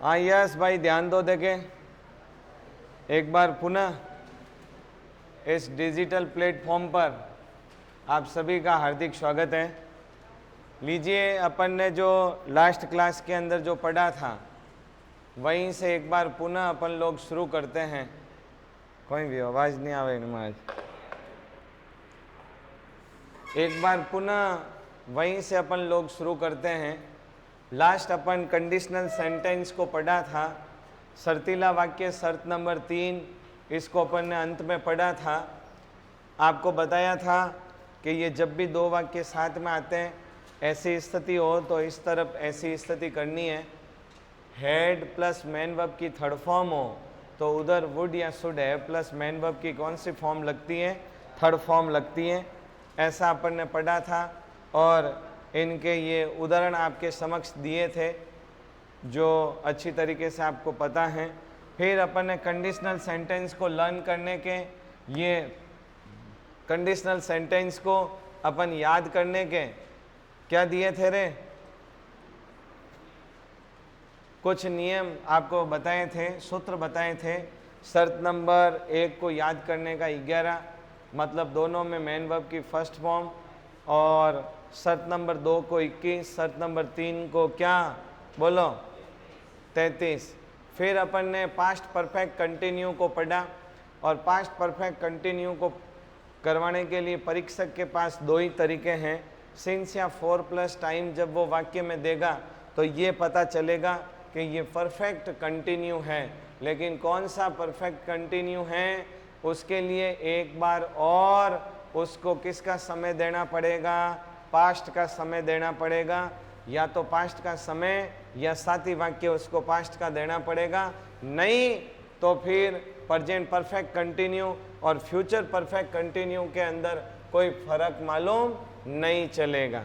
हाँ यस भाई, ध्यान दो। देखे एक बार पुनः इस डिजिटल प्लेटफॉर्म पर आप सभी का हार्दिक स्वागत है। लीजिए, अपन ने जो लास्ट क्लास के अंदर जो पढ़ा था वहीं से एक बार पुनः अपन लोग शुरू करते हैं। कोई भी आवाज़ नहीं आवे आज। एक बार पुनः वहीं से अपन लोग शुरू करते हैं। लास्ट अपन कंडीशनल सेंटेंस को पढ़ा था, शर्तीला वाक्य शर्त नंबर 3, इसको अपन ने अंत में पढ़ा था। आपको बताया था कि ये जब भी दो वाक्य साथ में आते हैं, ऐसी स्थिति हो तो इस तरफ ऐसी स्थिति करनी है। हैड प्लस मैन वर्ब की थर्ड फॉर्म हो तो उधर वुड या शुड है प्लस मैन वर्ब की कौन सी फॉर्म लगती है? थर्ड फॉर्म लगती है। ऐसा अपन ने पढ़ा था और इनके ये उदाहरण आपके समक्ष दिए थे जो अच्छी तरीके से आपको पता है। फिर अपन ने कंडीशनल सेंटेंस को लर्न करने के, ये कंडीशनल सेंटेंस को अपन याद करने के क्या दिए थे रे? कुछ नियम आपको बताए थे, सूत्र बताए थे। शर्त नंबर 1 को याद करने का 11, मतलब दोनों में मैन वर्ब की फर्स्ट फॉर्म, और शर्त नंबर 2 को 21, शर्त नंबर 3 को क्या बोलो 33। फिर अपन ने पास्ट परफेक्ट कंटिन्यू को पढ़ा और पास्ट परफेक्ट कंटिन्यू को करवाने के लिए परीक्षक के पास दो ही तरीके हैं। सिंस या फॉर प्लस टाइम जब वो वाक्य में देगा तो ये पता चलेगा कि ये परफेक्ट कंटिन्यू है। लेकिन कौन सा परफेक्ट कंटिन्यू है, उसके लिए एक बार और उसको किसका समय देना पड़ेगा? पास्ट का समय देना पड़ेगा। या तो पास्ट का समय या साथ ही वाक्य उसको पास्ट का देना पड़ेगा, नहीं तो फिर प्रेजेंट परफेक्ट कंटिन्यू और फ्यूचर परफेक्ट कंटिन्यू के अंदर कोई फर्क मालूम नहीं चलेगा।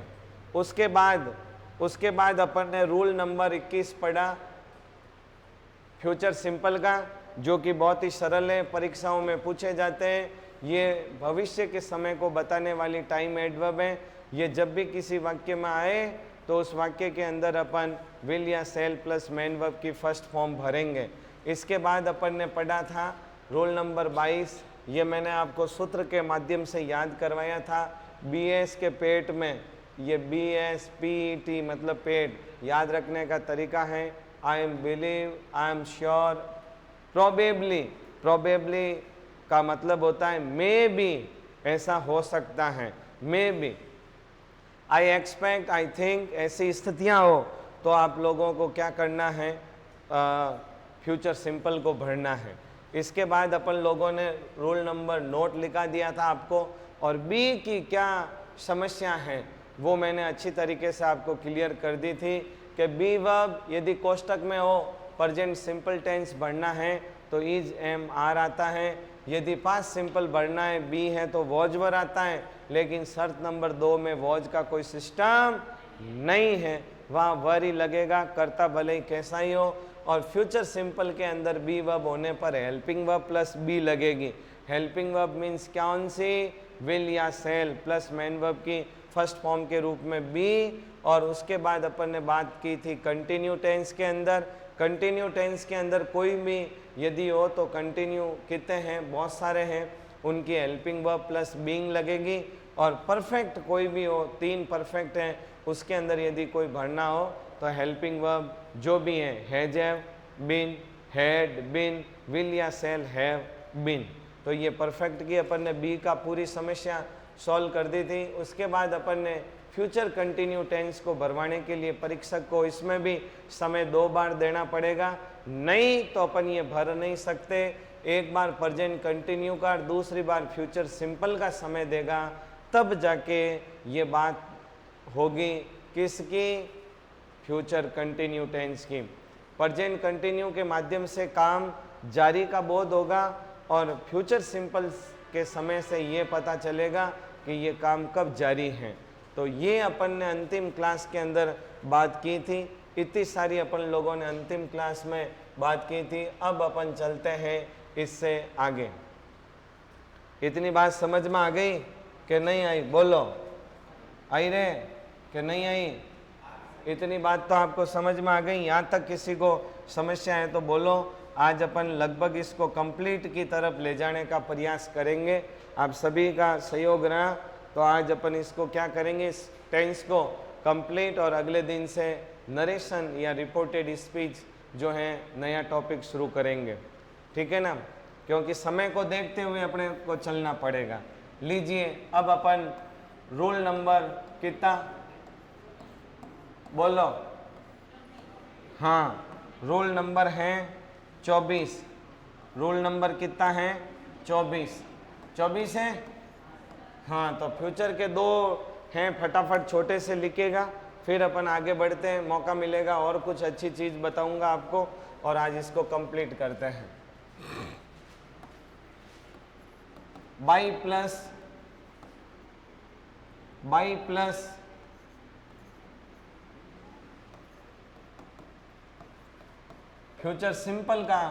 उसके बाद अपन ने रूल नंबर 21 पढ़ा फ्यूचर सिंपल का, जो कि बहुत ही सरल है, परीक्षाओं में पूछे जाते हैं। ये भविष्य के समय को बताने वाली टाइम एडवर्ब है। ये जब भी किसी वाक्य में आए तो उस वाक्य के अंदर अपन विल या सेल प्लस मैन वर्ब की फर्स्ट फॉर्म भरेंगे। इसके बाद अपन ने पढ़ा था रूल नंबर 22, ये मैंने आपको सूत्र के माध्यम से याद करवाया था। BS के पेट में, ये BSPET मतलब पेट, याद रखने का तरीका है I am believe, I am sure, probably. Probably का मतलब होता है मे बी, ऐसा हो सकता है, may be. I expect, I think, ऐसी स्थितियां हो तो आप लोगों को क्या करना है? फ्यूचर सिंपल को भरना है। इसके बाद अपन लोगों ने रूल नंबर नोट लिखा दिया था आपको, और बी की क्या समस्या है वो मैंने अच्छी तरीके से आपको क्लियर कर दी थी कि बी वर्ब यदि कोष्टक में हो प्रेजेंट सिंपल टेंस भरना है तो इज एम आर आता है। यदि पास्ट सिंपल भरना है बी है तो वॉज वर आता है। लेकिन शर्त नंबर 2 में वॉज का कोई सिस्टम नहीं है, वहाँ वर ही लगेगा, करता भले ही कैसा ही हो। और फ्यूचर सिंपल के अंदर बी वर्ब होने पर हेल्पिंग वर्ब प्लस बी लगेगी। हेल्पिंग वर्ब मीन्स कौन सी? विल या सेल प्लस मैन वर्ब की फर्स्ट फॉर्म के रूप में बी। और उसके बाद अपन ने बात की थी कंटिन्यू टेंस के अंदर। कंटिन्यू टेंस के अंदर कोई भी यदि हो तो कंटिन्यू कितने हैं? बहुत सारे हैं, उनकी हेल्पिंग वर्ब प्लस बीइंग लगेगी। और परफेक्ट कोई भी हो, 3 परफेक्ट हैं, उसके अंदर यदि कोई भरना हो तो हेल्पिंग वर्ब जो भी हैं, has have been, had been, will या सेल हैव बीन। तो ये परफेक्ट की अपन ने बी का पूरी समस्या सॉल्व कर दी थी। उसके बाद अपन ने फ्यूचर कंटिन्यू टेंस को भरवाने के लिए परीक्षक को इसमें भी समय 2 बार देना पड़ेगा, नहीं तो अपन ये भर नहीं सकते। एक बार प्रेजेंट कंटिन्यू का और दूसरी बार फ्यूचर सिंपल का समय देगा, तब जाके ये बात होगी किसकी? फ्यूचर कंटिन्यू टेंस की। प्रेजेंट कंटिन्यू के माध्यम से काम जारी का बोध होगा और फ्यूचर सिंपल के समय से ये पता चलेगा कि ये काम कब जारी है। तो ये अपन ने अंतिम क्लास के अंदर बात की थी। इतनी सारी अपन लोगों ने अंतिम क्लास में बात की थी। अब अपन चलते हैं इससे आगे। इतनी बात समझ में आ गई कि नहीं आई? बोलो, आई रे कि नहीं आई? इतनी बात तो आपको समझ में आ गई? यहाँ तक किसी को समस्या है तो बोलो। आज अपन लगभग इसको कंप्लीट की तरफ ले जाने का प्रयास करेंगे। आप सभी का सहयोग रहा तो आज अपन इसको क्या करेंगे, इस टेंस को कंप्लीट, और अगले दिन से नरेशन या रिपोर्टेड स्पीच जो है नया टॉपिक शुरू करेंगे। ठीक है ना, क्योंकि समय को देखते हुए अपने को चलना पड़ेगा। लीजिए अब अपन रूल नंबर कितना बोलो? हाँ, रूल नंबर है 24। रूल नंबर कितना है? 24। 24 है। हाँ, तो फ्यूचर के 2 हैं, फटाफट छोटे से लिखेगा, फिर अपन आगे बढ़ते हैं। मौका मिलेगा और कुछ अच्छी चीज़ बताऊंगा आपको, और आज इसको कंप्लीट करते हैं। बाई प्लस फ्यूचर सिंपल का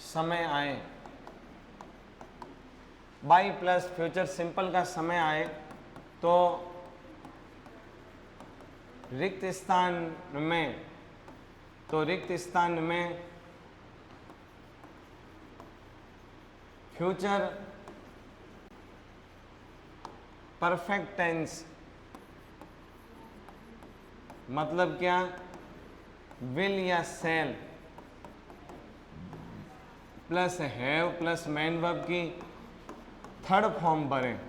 समय आए, बाई प्लस फ्यूचर सिंपल का समय आए तो रिक्त स्थान में फ्यूचर परफेक्ट टेंस, मतलब क्या, विल या shall plus have plus main verb की थर्ड फॉर्म भरें।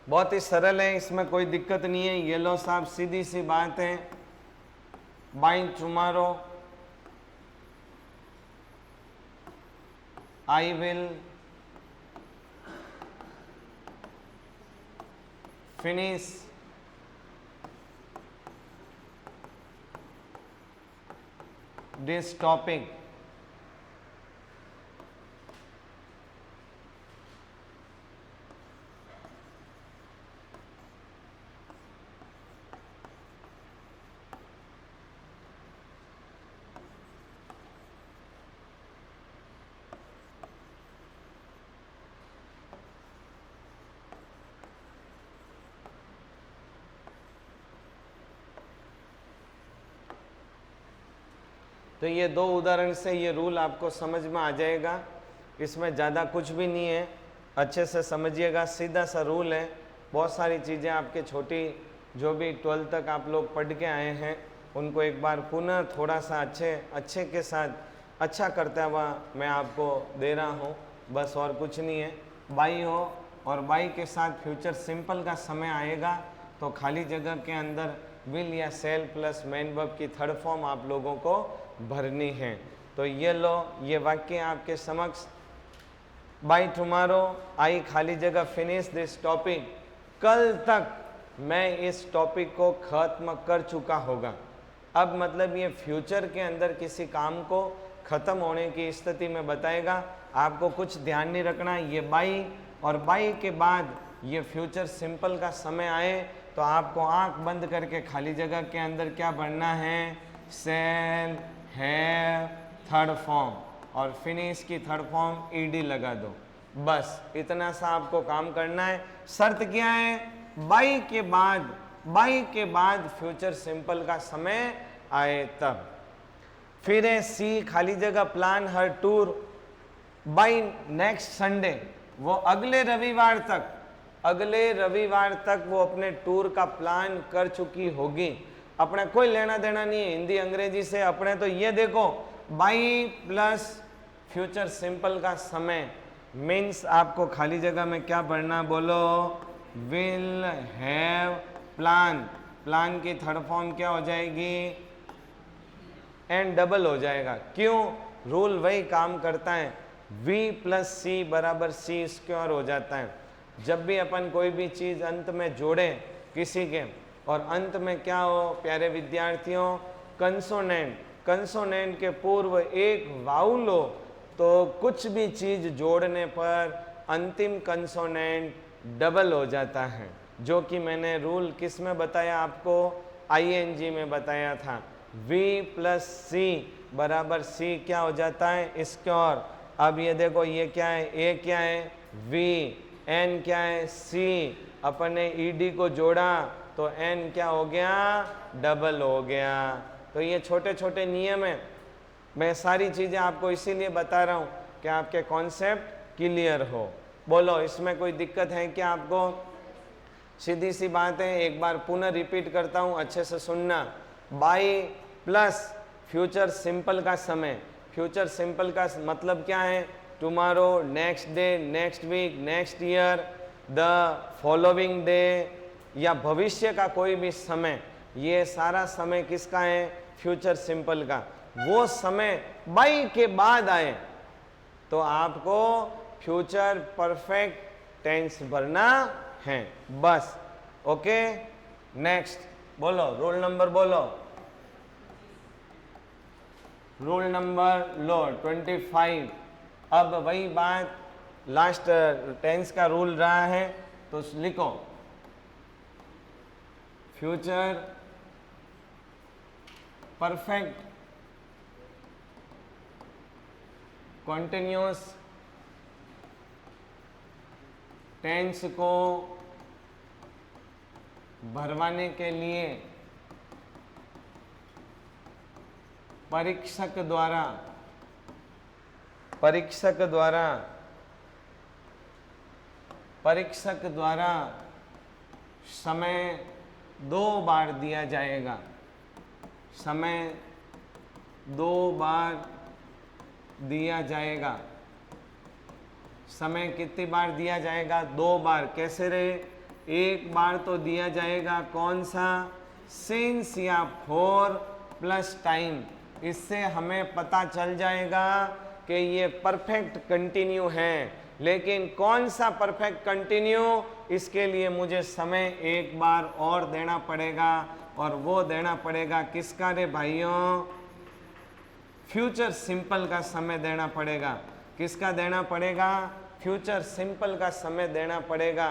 बहुत ही सरल है, इसमें कोई दिक्कत नहीं है। ये लो साहब, सीधी सी बात है। By tomorrow I will finish this topic. तो ये 2 उदाहरण से ये रूल आपको समझ में आ जाएगा। इसमें ज़्यादा कुछ भी नहीं है, अच्छे से समझिएगा। सीधा सा रूल है। बहुत सारी चीज़ें आपके छोटी जो भी 12th तक आप लोग पढ़ के आए हैं उनको एक बार पुनः थोड़ा सा अच्छे के साथ अच्छा करता हुआ मैं आपको दे रहा हूँ, बस और कुछ नहीं है। बाई हो और बाई के साथ फ्यूचर सिंपल का समय आएगा तो खाली जगह के अंदर विल या सेल प्लस मेन वर्ब की थर्ड फॉर्म आप लोगों को भरनी है। तो ये लो, ये वाक्य आपके समक्ष। बाय टुमारो आई खाली जगह फिनिश दिस टॉपिक, कल तक मैं इस टॉपिक को खत्म कर चुका होगा। अब मतलब ये फ्यूचर के अंदर किसी काम को खत्म होने की स्थिति में बताएगा। आपको कुछ ध्यान नहीं रखना, ये बाई और बाई के बाद ये फ्यूचर सिंपल का समय आए तो आपको आंख बंद करके खाली जगह के अंदर क्या भरना है, सेल हैव थर्ड फॉर्म और फिनिश की थर्ड फॉर्म ईडी लगा दो। बस इतना सा आपको काम करना है। शर्त क्या है, बाई के बाद फ्यूचर सिंपल का समय आए तब। फिर है सी खाली जगह plan her tour by next Sunday, वो अगले रविवार तक वो अपने टूर का प्लान कर चुकी होगी। अपने कोई लेना देना नहीं है हिंदी अंग्रेजी से। अपने तो ये देखो, बाई प्लस फ्यूचर सिंपल का समय मीन्स आपको खाली जगह में क्या भरना, बोलो, विल हैव प्लान की थर्ड फॉर्म क्या हो जाएगी, एंड डबल हो जाएगा। क्यों? रूल वही काम करता है, V प्लस सी बराबर सी स्क्वायर हो जाता है। जब भी अपन कोई भी चीज़ अंत में जोड़ें किसी के, और अंत में क्या हो प्यारे विद्यार्थियों, कंसोनेंट के पूर्व एक वाउल हो तो कुछ भी चीज़ जोड़ने पर अंतिम कंसोनेंट डबल हो जाता है, जो कि मैंने रूल किस में बताया आपको, ING में बताया था। V प्लस सी बराबर सी क्या हो जाता है, स्क्वायर। अब ये देखो, ये क्या है, A क्या है V, N क्या है C, अपन ने ED को जोड़ा तो n क्या हो गया, डबल हो गया। तो ये छोटे छोटे नियम है, मैं सारी चीज़ें आपको इसीलिए बता रहा हूँ कि आपके कॉन्सेप्ट क्लियर हो। बोलो इसमें कोई दिक्कत है क्या आपको? सीधी सी बात है, एक बार पुनः रिपीट करता हूँ, अच्छे से सुनना। बाई प्लस फ्यूचर सिंपल का समय, फ्यूचर सिंपल का मतलब क्या है? Tomorrow, next day, next week, next year, the following day, या भविष्य का कोई भी समय, ये सारा समय किसका है? फ्यूचर सिंपल का। वो समय बाई के बाद आए तो आपको फ्यूचर परफेक्ट टेंस भरना है, बस। ओके, नेक्स्ट बोलो, रूल नंबर बोलो, रूल नंबर लो 25। अब वही बात, लास्ट टेंस का रूल रहा है, तो लिखो फ्यूचर परफेक्ट कॉन्टिन्यूअस टेंस को भरवाने के लिए परीक्षक द्वारा समय 2 बार दिया जाएगा। समय 2 बार दिया जाएगा। समय कितनी बार दिया जाएगा? 2 बार। कैसे रे? एक बार तो दिया जाएगा, कौन सा? सिंस या फॉर प्लस टाइम। इससे हमें पता चल जाएगा कि ये परफेक्ट कंटिन्यू है। लेकिन कौन सा परफेक्ट कंटिन्यू? इसके लिए मुझे समय एक बार और देना पड़ेगा, और वो देना पड़ेगा किसका रे भाइयों? फ्यूचर सिंपल का समय देना पड़ेगा। किसका देना पड़ेगा? फ्यूचर सिंपल का समय देना पड़ेगा।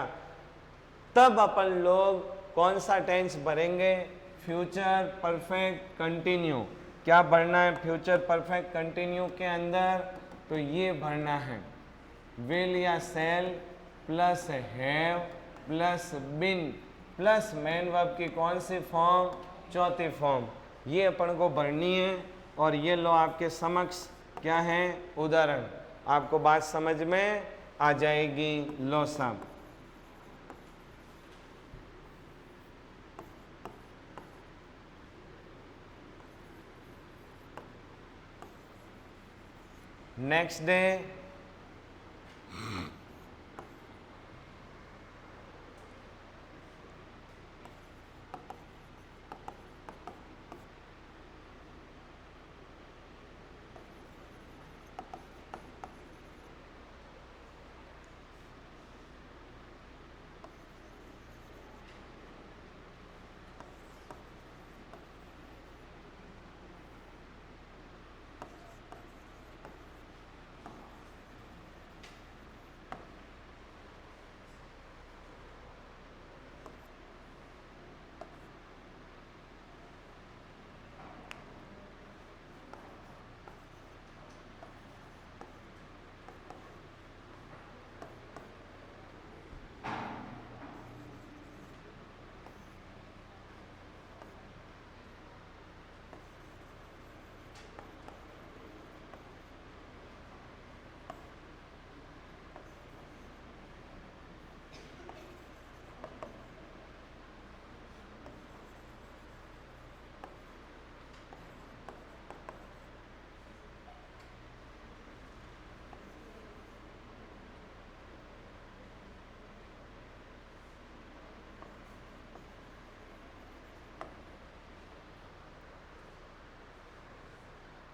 तब अपन लोग कौन सा टेंस भरेंगे? Future perfect continue. क्या भरना है फ्यूचर परफेक्ट कंटिन्यू के अंदर? तो ये भरना है विल या shall plus have plus been plus main verb की कौन सी फॉर्म? चौथी फॉर्म। ये अपन को भरनी है। और ये लो आपके समक्ष क्या है? उदाहरण। आपको बात समझ में आ जाएगी। लो साहब, नेक्स्ट डे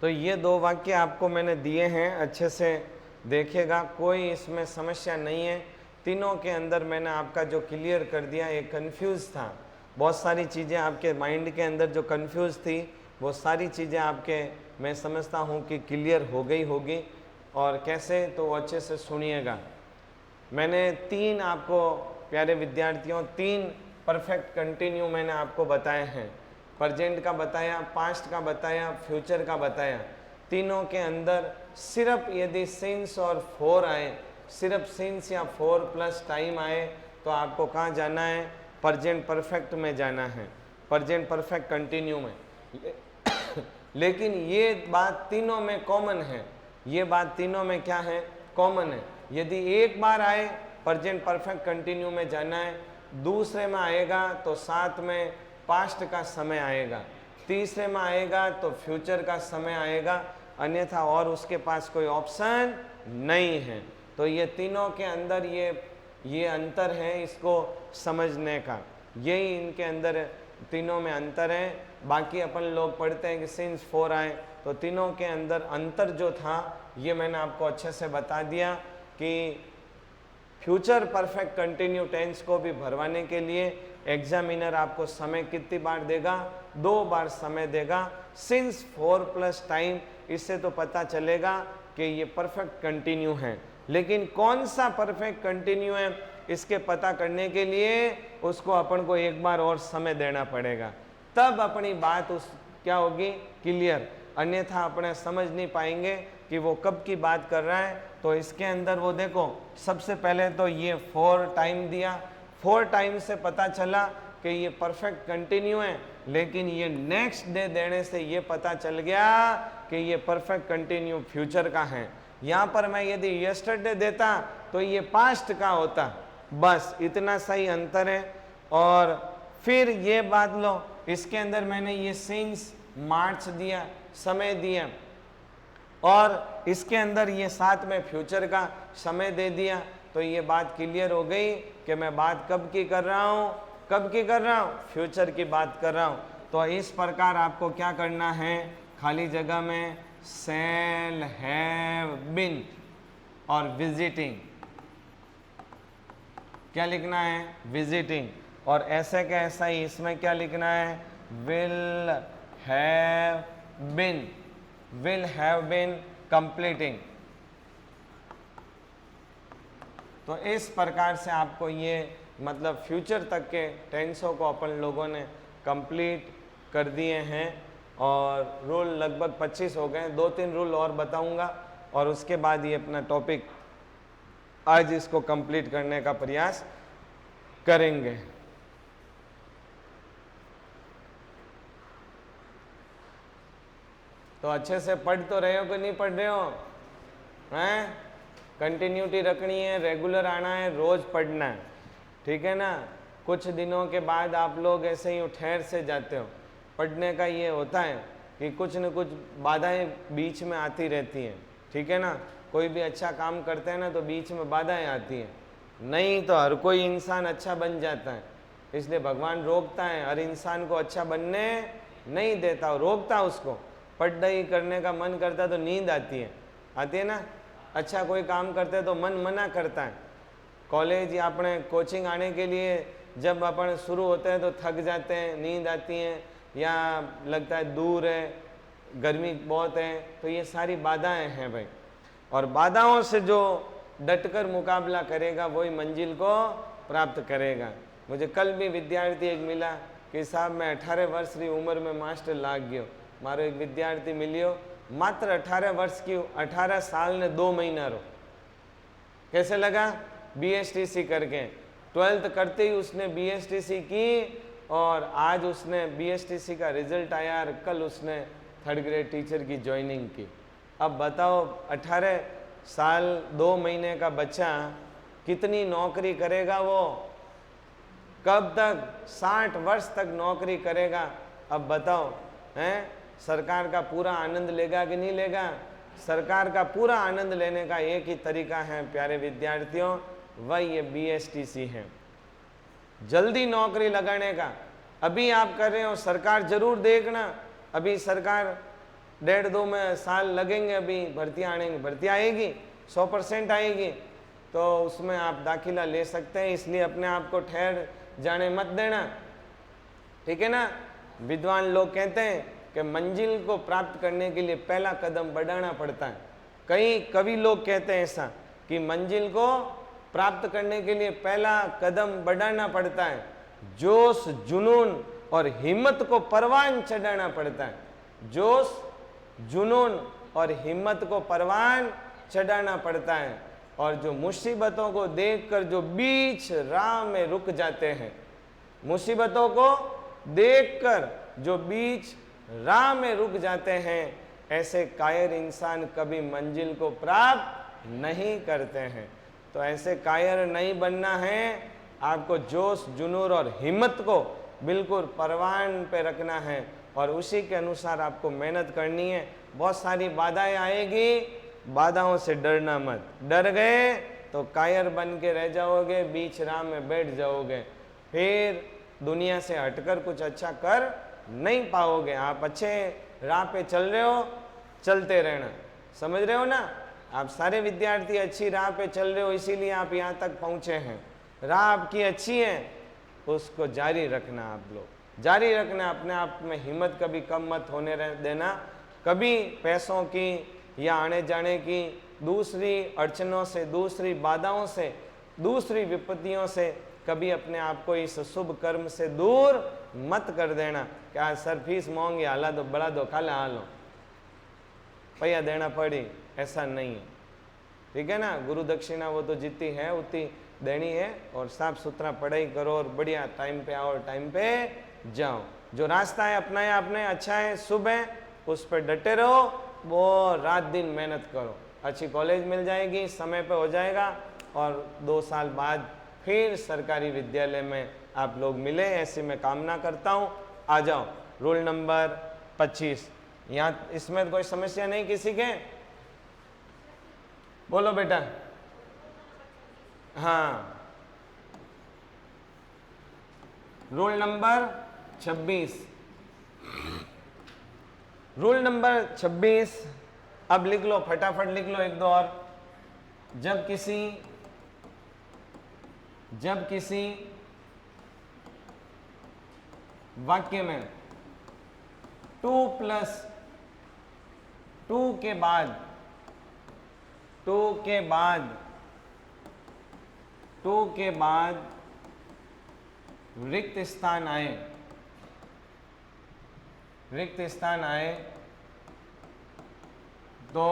तो ये 2 वाक्य आपको मैंने दिए हैं, अच्छे से देखिएगा, कोई इसमें समस्या नहीं है। तीनों के अंदर मैंने आपका जो क्लियर कर दिया, ये कंफ्यूज था, बहुत सारी चीज़ें आपके माइंड के अंदर जो कंफ्यूज थी, वो सारी चीज़ें आपके, मैं समझता हूँ कि क्लियर हो गई होगी। और कैसे, तो वो अच्छे से सुनिएगा। मैंने 3 आपको प्यारे विद्यार्थियों 3 परफेक्ट कंटिन्यू मैंने आपको बताए हैं। प्रेजेंट का बताया, पास्ट का बताया, फ्यूचर का बताया। तीनों के अंदर सिर्फ यदि सिंस और फॉर आए, सिर्फ सिंस या फॉर प्लस टाइम आए, तो आपको कहाँ जाना है? प्रेजेंट परफेक्ट में जाना है, प्रेजेंट परफेक्ट कंटिन्यू में। लेकिन ये बात तीनों में कॉमन है, ये बात तीनों में क्या है, कॉमन है। यदि एक बार आए प्रेजेंट परफेक्ट कंटिन्यू में जाना है, दूसरे में आएगा तो साथ में पास्ट का समय आएगा, तीसरे में आएगा तो फ्यूचर का समय आएगा, अन्यथा और उसके पास कोई ऑप्शन नहीं है। तो ये तीनों के अंदर ये अंतर है, इसको समझने का, यही इनके अंदर तीनों में अंतर है। बाकी अपन लोग पढ़ते हैं कि सिंस 4 आए, तो तीनों के अंदर अंतर जो था ये मैंने आपको अच्छे से बता दिया कि फ्यूचर परफेक्ट कंटिन्यू टेंस को भी भरवाने के लिए एग्जामिनर आपको समय कितनी बार देगा, 2 बार समय देगा। सिंस 4 प्लस टाइम, इससे तो पता चलेगा कि ये परफेक्ट कंटिन्यू है, लेकिन कौन सा परफेक्ट कंटिन्यू है इसके पता करने के लिए उसको अपन को एक बार और समय देना पड़ेगा, तब अपनी बात उस क्या होगी, क्लियर। अन्यथा अपने समझ नहीं पाएंगे कि वो कब की बात कर रहा है। तो इसके अंदर वो देखो, सबसे पहले तो ये 4 टाइम दिया, 4 टाइम से पता चला कि ये परफेक्ट कंटिन्यू है, लेकिन ये नेक्स्ट डे देने से ये पता चल गया कि ये परफेक्ट कंटिन्यू फ्यूचर का है। यहाँ पर मैं यदि यस्टरडे देता तो ये पास्ट का होता, बस इतना सही अंतर है। और फिर ये बात लो, इसके अंदर मैंने ये सिंस मार्च दिया, समय दिया, और इसके अंदर ये साथ में फ्यूचर का समय दे दिया, तो ये बात क्लियर हो गई कि मैं बात कब की कर रहा हूँ, कब की कर रहा हूँ, फ्यूचर की बात कर रहा हूँ। तो इस प्रकार आपको क्या करना है, खाली जगह में शैल हैव बीन और विजिटिंग, क्या लिखना है, विजिटिंग। और ऐसे का ऐसा ही इसमें क्या लिखना है, will have been, will have been completing. तो इस प्रकार से आपको ये मतलब फ्यूचर तक के टेंसों को अपन लोगों ने कंप्लीट कर दिए हैं, और रूल लगभग 25 हो गए। 2-3 रूल और बताऊंगा और उसके बाद ये अपना टॉपिक आज इसको कंप्लीट करने का प्रयास करेंगे। तो अच्छे से पढ़ तो रहे हो कि नहीं पढ़ रहे हो, हैं? कंटिन्यूटी रखनी है, रेगुलर आना है, रोज पढ़ना है, ठीक है ना। कुछ दिनों के बाद आप लोग ऐसे ही ठहर से जाते हो। पढ़ने का ये होता है कि कुछ न कुछ बाधाएं बीच में आती रहती हैं, ठीक है ना। कोई भी अच्छा काम करते हैं ना तो बीच में बाधाएं आती हैं, नहीं तो हर कोई इंसान अच्छा बन जाता है। इसलिए भगवान रोकता है, हर इंसान को अच्छा बनने नहीं देता, रोकता उसको। पढ़ाई करने का मन करता है तो नींद आती है ना। अच्छा कोई काम करते हैं तो मन मना करता है। कॉलेज या अपने कोचिंग आने के लिए जब अपन शुरू होते हैं तो थक जाते हैं, नींद आती है, या लगता है दूर है, गर्मी बहुत है। तो ये सारी बाधाएं हैं भाई, और बाधाओं से जो डटकर मुकाबला करेगा वही मंजिल को प्राप्त करेगा। मुझे कल भी विद्यार्थी एक मिला कि साहब मैं 18 वर्ष की उम्र में मास्टर लाग गयो। मारो एक विद्यार्थी मिलियो, मात्र 18 वर्ष की, 18 साल ने 2 महीना रो। कैसे लगा, BSTC करके 12th करते ही उसने BSTC की, और आज उसने BSTC का रिजल्ट आया और कल उसने 3rd ग्रेड टीचर की ज्वाइनिंग की। अब बताओ 18 साल 2 महीने का बच्चा कितनी नौकरी करेगा, वो कब तक, 60 वर्ष तक नौकरी करेगा। अब बताओ, हैं? सरकार का पूरा आनंद लेगा कि नहीं लेगा? सरकार का पूरा आनंद लेने का एक ही तरीका है प्यारे विद्यार्थियों, वह ये BSTC है, जल्दी नौकरी लगाने का। अभी आप कर रहे हो, सरकार जरूर देखना, अभी सरकार 1.5-2 साल लगेंगे, अभी भर्तियाँ आएंगी, भर्ती आएगी 100% आएगी, तो उसमें आप दाखिला ले सकते हैं। इसलिए अपने आप को ठहर जाने मत देना, ठीक है ना। विद्वान लोग कहते हैं कि मंजिल को प्राप्त करने के लिए पहला कदम बढ़ाना पड़ता है। कई कवि लोग कहते हैं ऐसा कि मंजिल को प्राप्त करने के लिए पहला कदम बढ़ाना पड़ता है, जोश, जुनून और हिम्मत को परवान चढ़ाना पड़ता है। जोश, जुनून और हिम्मत को परवान चढ़ाना पड़ता है। और जो मुसीबतों को देखकर जो बीच राह में रुक जाते हैं, मुसीबतों को देखकर जो बीच राह में रुक जाते हैं, ऐसे कायर इंसान कभी मंजिल को प्राप्त नहीं करते हैं। तो ऐसे कायर नहीं बनना है, आपको जोश जुनून और हिम्मत को बिल्कुल परवान पे रखना है और उसी के अनुसार आपको मेहनत करनी है। बहुत सारी बाधाएं आएगी, बाधाओं से डरना मत। डर गए तो कायर बन के रह जाओगे, बीच राह में बैठ जाओगे, फिर दुनिया से हटकर कुछ अच्छा कर नहीं पाओगे। आप अच्छे राह पे चल रहे हो, चलते रहना। समझ रहे हो ना? आप सारे विद्यार्थी अच्छी राह पे चल रहे हो, इसीलिए आप यहाँ तक पहुँचे हैं। राह आपकी अच्छी है, उसको जारी रखना। आप लोग जारी रखना, अपने आप में हिम्मत कभी कम मत होने देना। कभी पैसों की या आने जाने की दूसरी अड़चनों से, दूसरी बाधाओं से, दूसरी विपत्तियों से कभी अपने आप को इस शुभ कर्म से दूर मत कर देना। क्या सर फीस मांगी, हाला दो, बड़ा दो, खाला हालो, पैया देना पड़ी, ऐसा नहीं है। ठीक है ना? गुरु दक्षिणा वो तो जितनी है उतनी देनी है, और साफ सुथरा पढ़ाई करो और बढ़िया टाइम पे आओ, टाइम पे जाओ। जो रास्ता है अपनाया आपने, अच्छा है, शुभ है, उस पर डटे रहो, वो रात दिन मेहनत करो। अच्छी कॉलेज मिल जाएगी, समय पे हो जाएगा, और 2 साल बाद फिर सरकारी विद्यालय में आप लोग मिले, ऐसी मैं कामना करता हूँ। आ जाओ, रूल नंबर 25। यहाँ इसमें कोई समस्या नहीं किसी के? बोलो बेटा। हाँ, रूल नंबर 26। रूल नंबर 26 अब लिख लो, फटाफट लिख लो, एक दो और। जब किसी वाक्य में 2 के बाद रिक्त स्थान आए, तो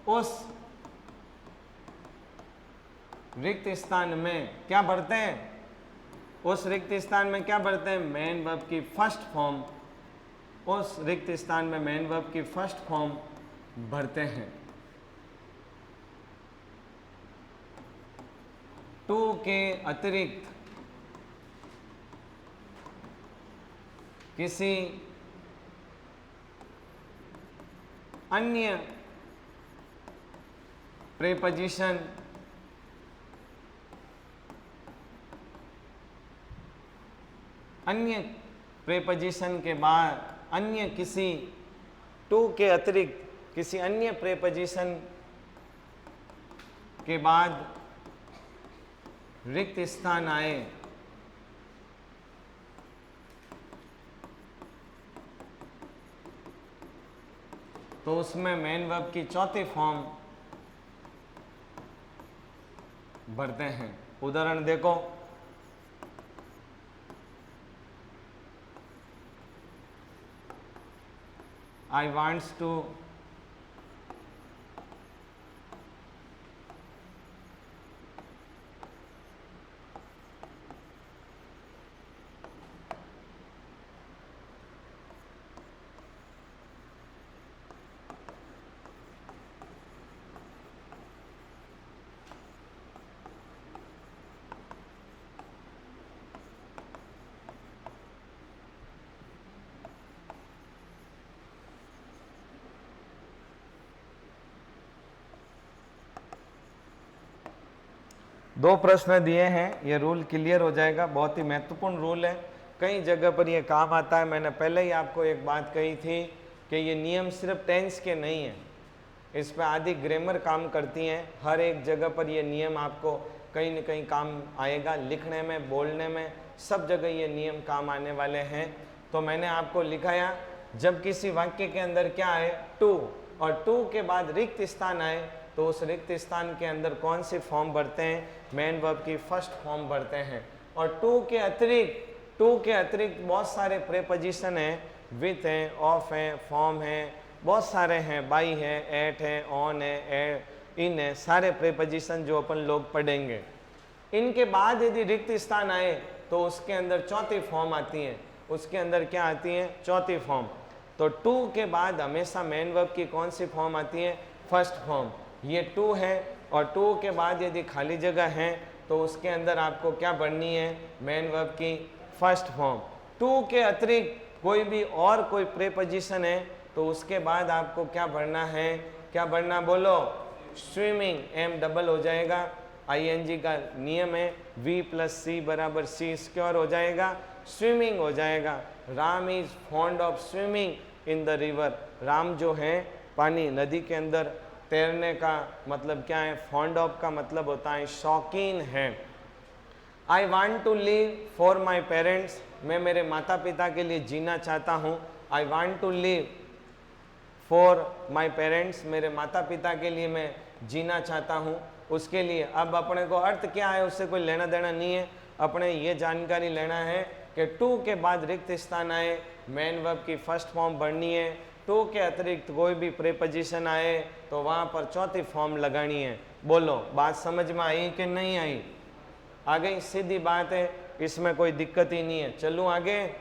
उस रिक्त स्थान में क्या भरते हैं? उस रिक्त स्थान में क्या भरते हैं? मेन वर्ब की फर्स्ट फॉर्म। उस रिक्त स्थान में मेन वर्ब की फर्स्ट फॉर्म भरते हैं। 2 के अतिरिक्त किसी अन्य प्रीपोजिशन के बाद, अन्य किसी 2 के अतिरिक्त किसी अन्य प्रीपोजिशन के बाद रिक्त स्थान आए, तो उसमें मेन वर्ब की चौथी फॉर्म भरते हैं। उदाहरण देखो, I wants to दो प्रश्न दिए हैं, ये रूल क्लियर हो जाएगा। बहुत ही महत्वपूर्ण रूल है, कई जगह पर ये काम आता है। मैंने पहले ही आपको एक बात कही थी कि ये नियम सिर्फ टेंस के नहीं है, इस पर आदि ग्रामर काम करती हैं। हर एक जगह पर ये नियम आपको कहीं न कहीं काम आएगा, लिखने में, बोलने में, सब जगह ये नियम काम आने वाले हैं। तो मैंने आपको लिखाया, जब किसी वाक्य के अंदर क्या आए? 2, और 2 के बाद रिक्त स्थान आए, तो उस रिक्त स्थान के अंदर कौन सी फॉर्म भरते हैं? मेन वर्ब की फर्स्ट फॉर्म भरते हैं। और 2 के अतिरिक्त बहुत सारे प्रीपोजिशन हैं, विथ हैं, ऑफ हैं, फॉर्म हैं, बहुत सारे हैं, बाई है, एट है, ऑन है, इन है, सारे प्रीपोजिशन जो अपन लोग पढ़ेंगे। इनके बाद यदि रिक्त स्थान आए तो उसके अंदर चौथी फॉर्म आती है, उसके अंदर क्या आती है? चौथी फॉर्म। तो टू के बाद हमेशा मेन वर्ब की कौन सी फॉर्म आती है? First form. ये टू है और टू के बाद यदि खाली जगह है तो उसके अंदर आपको क्या बढ़नी है? मेन वर्ब की फर्स्ट फॉर्म। टू के अतिरिक्त कोई भी और कोई प्रीपोजिशन है तो उसके बाद आपको क्या बढ़ना है? क्या बढ़ना? बोलो। स्विमिंग, एम डबल हो जाएगा, आईएनजी का नियम है, वी प्लस सी बराबर सी स्क्वायर हो जाएगा, स्विमिंग हो जाएगा। Ram is fond of swimming in the river. Ram जो है पानी नदी के अंदर तैरने का मतलब क्या है? फॉन्ड ऑफ का मतलब होता है शौकीन है। I want to live for my parents, मैं मेरे माता पिता के लिए जीना चाहता हूँ। I want to live for my parents, मेरे माता पिता के लिए मैं जीना चाहता हूँ। उसके लिए अब अपने को अर्थ क्या है उससे कोई लेना देना नहीं है, अपने ये जानकारी लेना है कि टू के बाद रिक्त स्थान आए, मेन वर्ब की फर्स्ट फॉर्म बढ़नी है। टू के अतिरिक्त कोई भी प्रीपोजिशन आए तो वहाँ पर चौथी फॉर्म लगानी है। बोलो, बात समझ में आई कि नहीं आई? आ गई? सीधी बात है, इसमें कोई दिक्कत ही नहीं है। चलूँ आगे?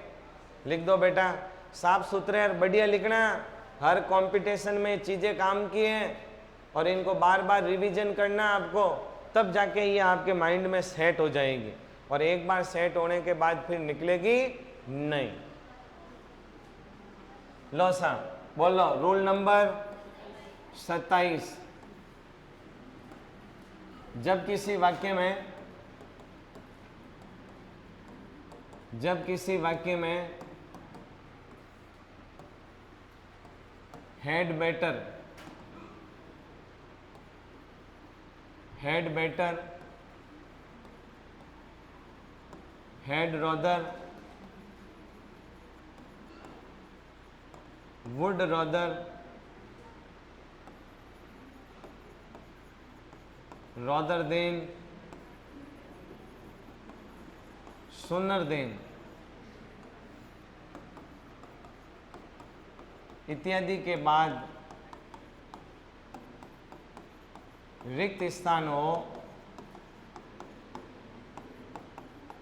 लिख दो बेटा, साफ सुथरे और बढ़िया लिखना। हर कंपटीशन में चीज़ें काम की हैं और इनको बार बार रिवीजन करना आपको, तब जाके ये आपके माइंड में सेट हो जाएगी। और एक बार सेट होने के बाद फिर निकलेगी नहीं। लो सा बोलो, रूल नंबर 27। जब किसी वाक्य में had better, had rather, would rather, rather than, sooner than इत्यादि के बाद रिक्त स्थान हो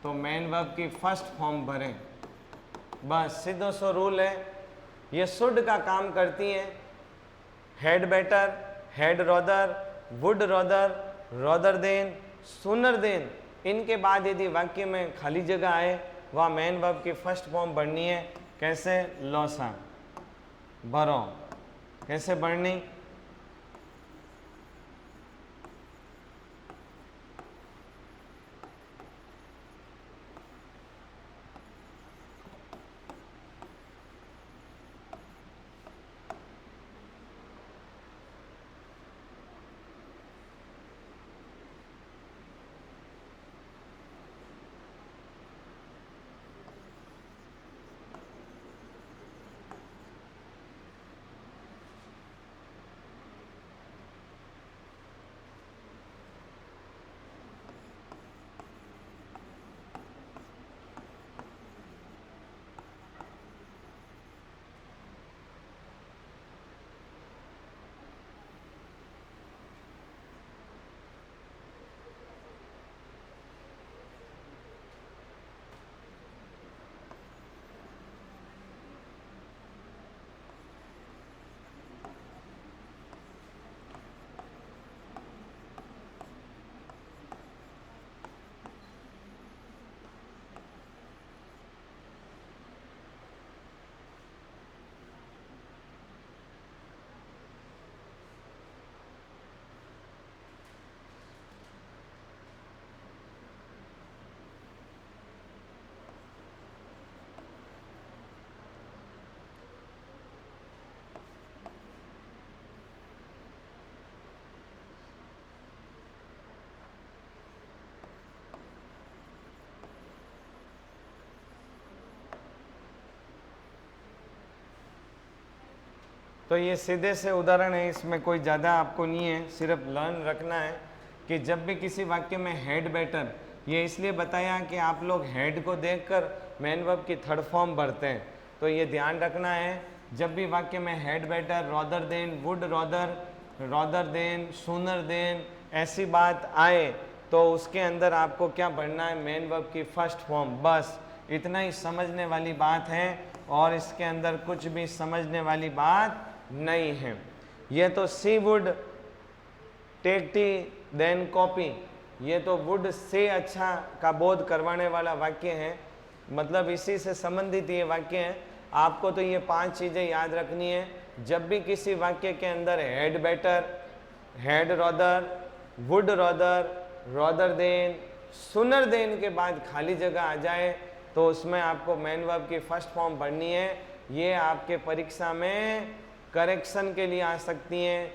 तो मेन वर्ब की फर्स्ट फॉर्म भरें। बस सीधो सो रूल है, ये शुड का काम करती हैं। Had better, had rather, would rather, rather than, sooner than, इनके बाद यदि वाक्य में खाली जगह आए वह मेन वर्ब की फर्स्ट फॉर्म बढ़नी है। कैसे? लॉसा भरो। कैसे बढ़नी? तो ये सीधे से उदाहरण है, इसमें कोई ज़्यादा आपको नहीं है, सिर्फ लर्न रखना है कि जब भी किसी वाक्य में हैड बेटर, ये इसलिए बताया कि आप लोग हैड को देखकर मेन वर्ब की थर्ड फॉर्म भरते हैं, तो ये ध्यान रखना है जब भी वाक्य में had better, rather than, would rather, rather than, sooner than ऐसी बात आए तो उसके अंदर आपको क्या पढ़ना है, मेन वर्ब की फर्स्ट फॉर्म। बस इतना ही समझने वाली बात है और इसके अंदर कुछ भी समझने वाली बात नहीं है। ये तो she would take tea than coffee, ये तो वुड से अच्छा का बोध करवाने वाला वाक्य है, मतलब इसी से संबंधित ये वाक्य है। आपको तो ये 5 चीज़ें याद रखनी है। जब भी किसी वाक्य के अंदर had better, had rather, would rather, rather than, sooner than के बाद खाली जगह आ जाए तो उसमें आपको मेन वर्ब की फर्स्ट फॉर्म पढ़नी है। ये आपके परीक्षा में करेक्शन के लिए आ सकती हैं,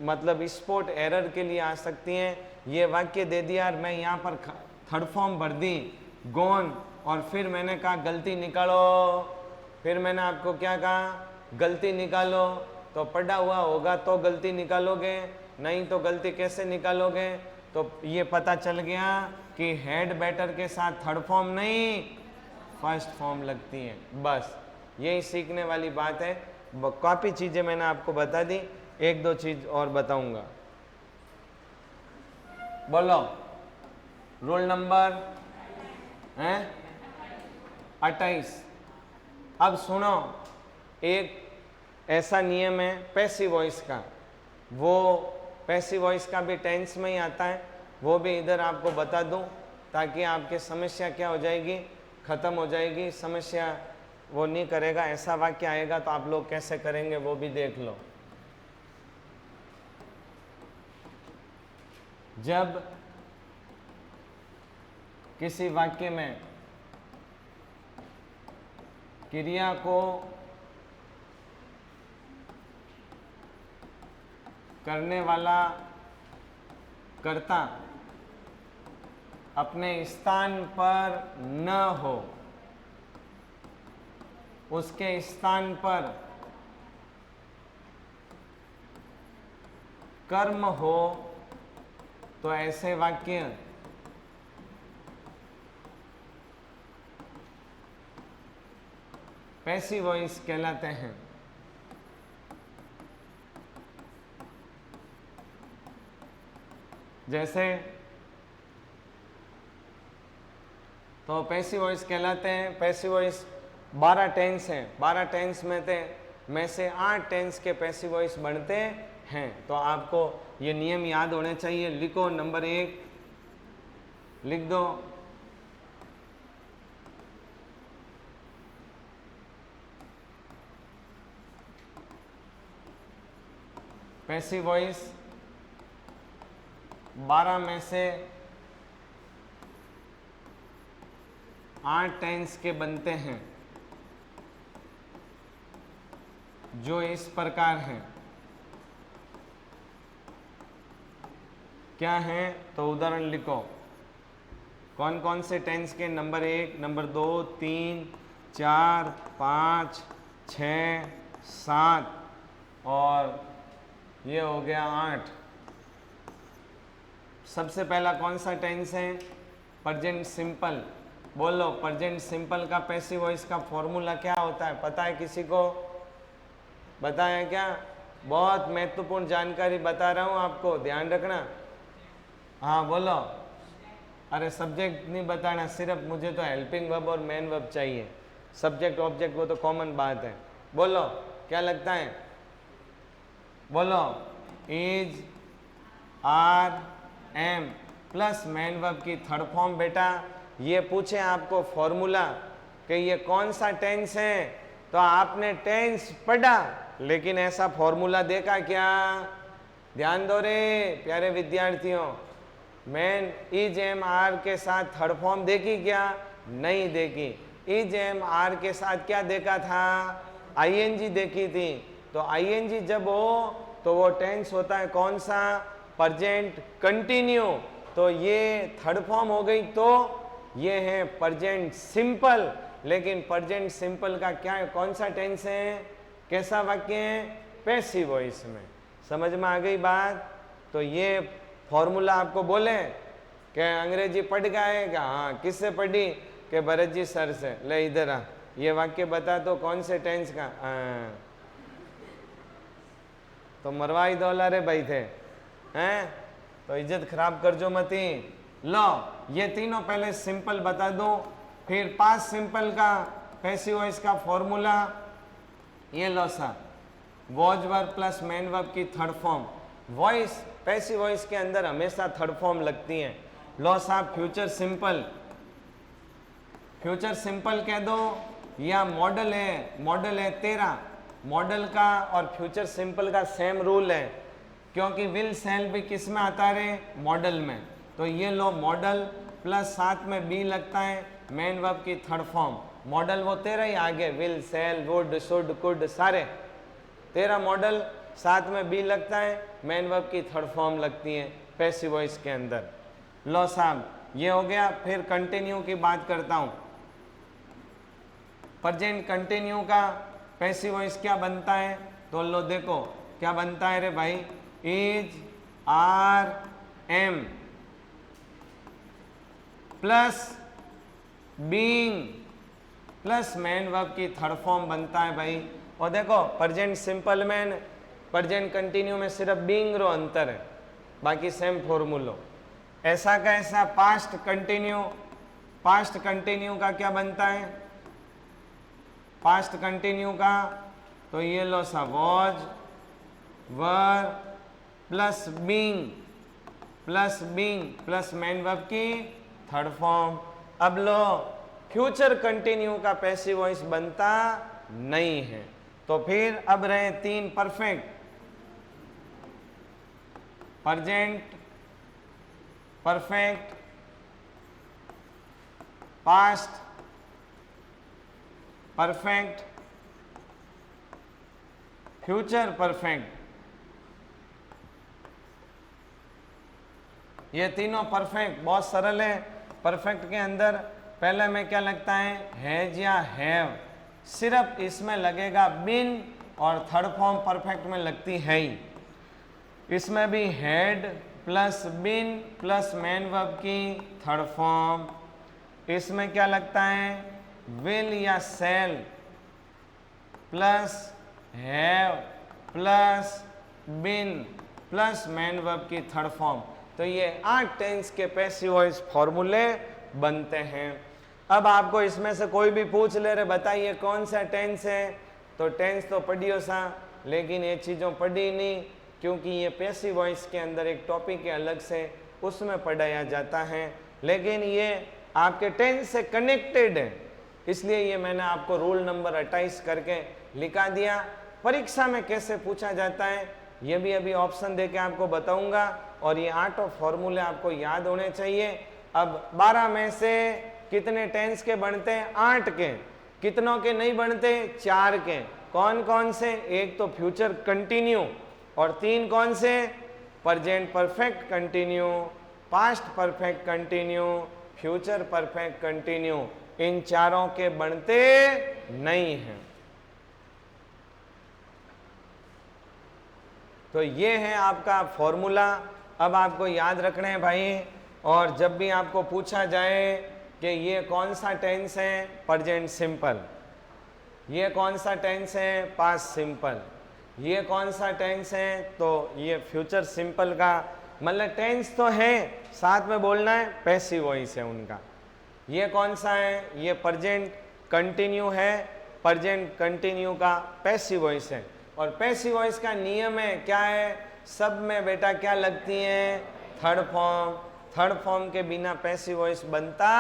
मतलब स्पॉट एरर के लिए आ सकती हैं। ये वाक्य दे दिया और मैं यहाँ पर थर्ड फॉर्म भर दी गोन, और फिर मैंने कहा गलती निकालो, फिर मैंने आपको क्या कहा, गलती निकालो। तो पढ़ा हुआ होगा तो गलती निकालोगे, नहीं तो गलती कैसे निकालोगे। तो ये पता चल गया कि हेड बेटर के साथ थर्ड फॉर्म नहीं फर्स्ट फॉर्म लगती है। बस यही सीखने वाली बात है। काफ़ी चीज़ें मैंने आपको बता दी, एक दो चीज़ और बताऊंगा। बोलो, रोल नंबर है 28। अब सुनो, एक ऐसा नियम है पैसिव वॉइस का, वो पैसिव वॉइस का भी टेंस में ही आता है, वो भी इधर आपको बता दूं ताकि आपकी समस्या क्या हो जाएगी, ख़त्म हो जाएगी समस्या। वो नहीं करेगा, ऐसा वाक्य आएगा तो आप लोग कैसे करेंगे वो भी देख लो। जब किसी वाक्य में क्रिया को करने वाला कर्ता अपने स्थान पर न हो, उसके स्थान पर कर्म हो, तो ऐसे वाक्य पैसिव वॉइस कहलाते हैं। जैसे तो पैसिव वॉइस कहलाते हैं। पैसिव वॉइस 12 टेंस हैं, 12 टेंस में से 8 टेंस के पैसिव वॉइस बनते हैं। तो आपको ये नियम याद होने चाहिए। लिखो, नंबर 1 लिख दो, पैसिव वॉइस 12 में से 8 टेंस के बनते हैं, जो इस प्रकार हैं। क्या है तो उदाहरण लिखो, कौन कौन से टेंस के, नंबर 1, नंबर 2, 3, 4, 5, 6, 7 और ये हो गया 8। सबसे पहला कौन सा टेंस है, प्रेजेंट सिंपल। बोलो, प्रेजेंट सिंपल का पैसिव वॉइस का फॉर्मूला क्या होता है, पता है किसी को? बताया क्या? बहुत महत्वपूर्ण जानकारी बता रहा हूँ आपको, ध्यान रखना। हाँ बोलो। अरे सब्जेक्ट नहीं बताना, सिर्फ मुझे तो हेल्पिंग वर्ब और मेन वर्ब चाहिए। सब्जेक्ट ऑब्जेक्ट वो तो कॉमन बात है। बोलो क्या लगता है? बोलो, is, are, am plus main verb की थर्ड फॉर्म। बेटा ये पूछे आपको फॉर्मूला कि ये कौन सा टेंस है, तो आपने टेंस पढ़ा लेकिन ऐसा फॉर्मूला देखा क्या? ध्यान दो रे प्यारे विद्यार्थियों। मैन इज एम आर के साथ थर्ड फॉर्म देखी क्या? नहीं देखी। इज एम आर के साथ क्या देखा था? आईएनजी देखी थी। तो आईएनजी जब हो तो वो टेंस होता है कौन सा? Present continue. तो ये थर्ड फॉर्म हो गई, तो ये है प्रेजेंट सिंपल। लेकिन प्रेजेंट सिंपल का क्या है, कौन सा टेंस है, कैसा वाक्य है? पैसिव वॉइस में। समझ में आ गई बात? तो ये फॉर्मूला आपको बोले कि अंग्रेजी पढ़ गए क्या? हाँ, किससे पढ़ी? कि भरत जी सर से। ले इधर आ, ये वाक्य बता तो कौन से टेंस का? तो मरवाई दौला रे भाई थे हैं, तो इज्जत खराब कर जो मती। लो ये तीनों पहले सिंपल बता दो, फिर पास्ट सिंपल का पैसिव वॉइस का फॉर्मूला, ये लो साहब was verb plus main verb की third form. Voice passive voice के अंदर हमेशा थर्ड फॉर्म लगती है। लो साहब फ्यूचर सिंपल, फ्यूचर सिंपल कह दो या मॉडल है तेरा, मॉडल का और फ्यूचर सिंपल का सेम रूल है, क्योंकि विल सेल भी किस में आता रे, मॉडल में। तो ये लो मॉडल प्लस साथ में बी लगता है मेन वर्ब की थर्ड फॉर्म। मॉडल वो तेरा ही आगे, will shall would should could सारे तेरा मॉडल, साथ में बी लगता है, मेन वर्ब की थर्ड फॉर्म लगती है पैसिव वॉइस के अंदर। लो साहब ये हो गया। फिर कंटिन्यू की बात करता हूं। प्रेजेंट कंटिन्यू का पैसिव वॉइस क्या बनता है, तो लो देखो क्या बनता है रे भाई, is are am plus being plus main verb की थर्ड फॉर्म बनता है भाई। और देखो प्रेजेंट सिंपल में प्रेजेंट कंटिन्यू में सिर्फ बीइंग रो अंतर है, बाकी सेम फॉर्मूलो। ऐसा का ऐसा पास्ट कंटिन्यू, पास्ट कंटिन्यू का क्या बनता है, पास्ट कंटिन्यू का तो ये लो सा was were plus being plus main verb की थर्ड फॉर्म। अब लो फ्यूचर कंटिन्यू का पैसिव वॉइस बनता नहीं है। तो फिर अब रहे तीन perfect, present perfect, past perfect, future perfect. ये तीनों परफेक्ट बहुत सरल है। परफेक्ट के अंदर पहले में क्या लगता है, हैज या हैव, सिर्फ इसमें लगेगा बिन, और थर्ड फॉर्म परफेक्ट में लगती है ही। इसमें भी had plus been plus main verb की थर्ड फॉर्म। इसमें क्या लगता है, विल या shall plus have plus been plus main verb की थर्ड फॉर्म। तो ये 8 टेंस के पैसिव वॉइस फॉर्मूले बनते हैं। अब आपको इसमें से कोई भी पूछ ले रहे बताइए कौन सा टेंस है, तो टेंस तो पढ़ियो सा, लेकिन ये चीज़ों पढ़ी नहीं, क्योंकि ये पैसिव वॉइस के अंदर एक टॉपिक है अलग से, उसमें पढ़ाया जाता है। लेकिन ये आपके टेंस से कनेक्टेड है, इसलिए ये मैंने आपको रूल नंबर 28 करके लिखा दिया। परीक्षा में कैसे पूछा जाता है ये भी अभी ऑप्शन दे के आपको बताऊंगा, और ये 8 फॉर्मूले आपको याद होने चाहिए। अब 12 में से कितने टेंस के बनते हैं, 8 के। कितनों के नहीं बनते, 4 के। कौन कौन से, एक तो फ्यूचर कंटिन्यू, और 3 कौन से, present perfect continuous, past perfect continuous, future perfect continuous. इन चारों के बनते नहीं हैं। तो ये है आपका फॉर्मूला। अब आपको याद रखना है भाई, और जब भी आपको पूछा जाए कि ये कौन सा टेंस है, प्रेजेंट सिंपल, ये कौन सा टेंस है, पास्ट सिंपल, ये कौन सा टेंस है, तो ये फ्यूचर सिंपल का मतलब टेंस तो है, साथ में बोलना है पैसिव वॉइस है उनका। ये कौन सा है, ये प्रेजेंट कंटिन्यू है, प्रेजेंट कंटिन्यू का पैसिव वॉइस है। और पैसिव वॉइस का नियम है क्या है, सब में बेटा क्या लगती है, थर्ड फॉर्म। थर्ड फॉर्म के बिना पैसिव वॉइस बनता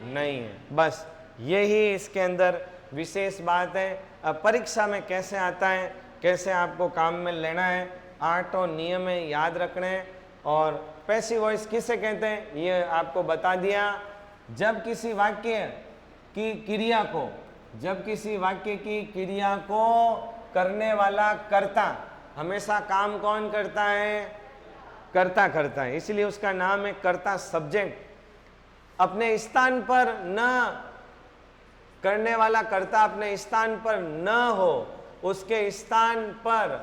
नहीं है। बस यही इसके अंदर विशेष बात है। अब परीक्षा में कैसे आता है, कैसे आपको काम में लेना है, 8 नियम है याद रखने हैं। और पैसिव वॉइस किसे कहते हैं ये आपको बता दिया। जब किसी वाक्य की क्रिया को, जब किसी वाक्य की क्रिया को करने वाला कर्ता, हमेशा काम कौन करता है, कर्ता करता है, इसलिए उसका नाम है कर्ता सब्जेक्ट। अपने स्थान पर न करने वाला कर्ता अपने स्थान पर न हो, उसके स्थान पर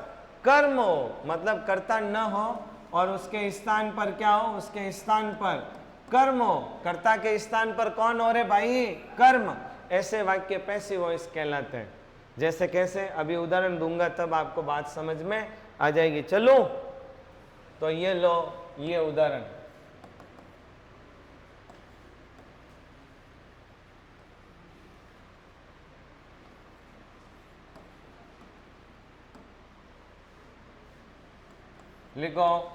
कर्म हो, मतलब कर्ता न हो और उसके स्थान पर क्या हो, उसके स्थान पर कर्म हो। कर्ता के स्थान पर कौन हो रे भाई, कर्म। ऐसे वाक्य पैसिव वॉइस कहलाते हैं। जैसे कैसे, अभी उदाहरण दूंगा तब आपको बात समझ में आ जाएगी। चलो तो ये लो, ये उदाहरण, लिखो